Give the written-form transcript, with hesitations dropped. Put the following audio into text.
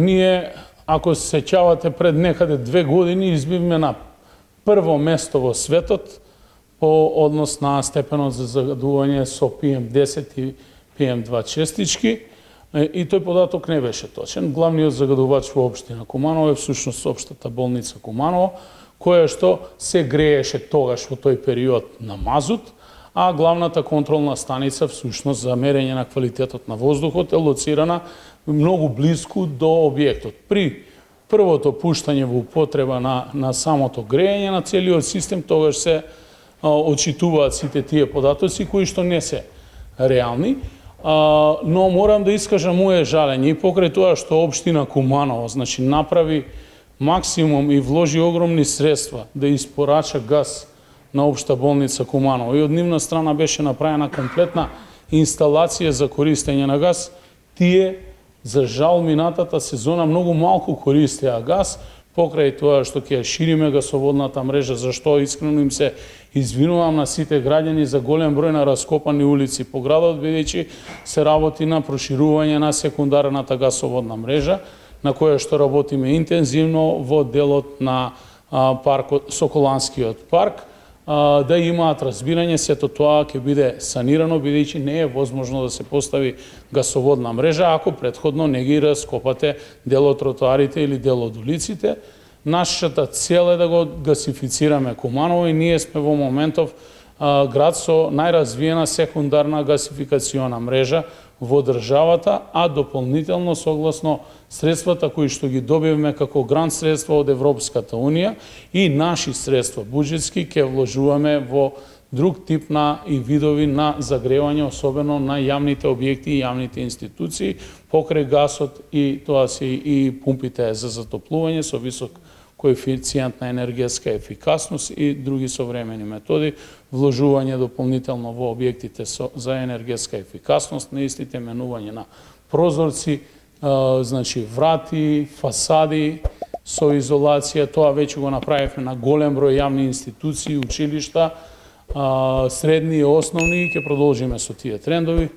Ние, ако се сеќавате, пред некаде 2 години избивме на прво место во светот по однос на степенот за загадување со PM10 и PM2 честички. И тој податок не беше точен. Главниот загадувач во општина Куманово е всушност општата болница Куманово, која што се грееше тогаш во тој период на мазут, а главната контролна станица всушност за мерење на квалитетот на воздухот е лоцирана многу близко до објектот. При првото пуштање во употреба на самото грејење на целиот систем, тогаш се очитуваат сите тие податоци кои што не се реални. Но морам да искажам моје жалење и покрај тоа што општина Куманово направи максимум и вложи огромни средства да испорача газ на општа болница Куманово и од нивна страна беше направена комплетна инсталација за користење на газ. Тие, за жал, минатата сезона многу малку користеа газ, покрај тоа што ќе шириме гасоводната мрежа, за што искрено им се извинувам на сите граѓани за голем број на раскопани улици по градот, бидејќи се работи на проширување на секундарната гасоводна мрежа, на која што работиме интензивно во делот на Соколанскиот парк, да имаат разбирање сето тоа ќе биде санирано, бидејќи не е возможно да се постави гасоводна мрежа ако претходно не ги раскопате дел од тротоарите или дел од улиците. Нашата цел е да го гасифицираме Куманово и ние сме во моментов град со најразвиена секундарна гасификациона мрежа во државата, а дополнително согласно средствата кои што ги добивме како грант средства од Европската Унија и наши средства буџетски ќе вложуваме во друг тип на и видови на загревање, особено на јавните објекти и јавните институции, покрај гасот и тоа се и пумпите за затоплување со висок коефициент на енергетска ефикасност и други современи методи, вложување дополнително во објектите за енергетска ефикасност, на истите менување на прозорци, врати, фасади со изолација. Тоа веќе го направивме на голем број јавни институции, училишта, средни и основни, и ќе продолжиме со тие трендови.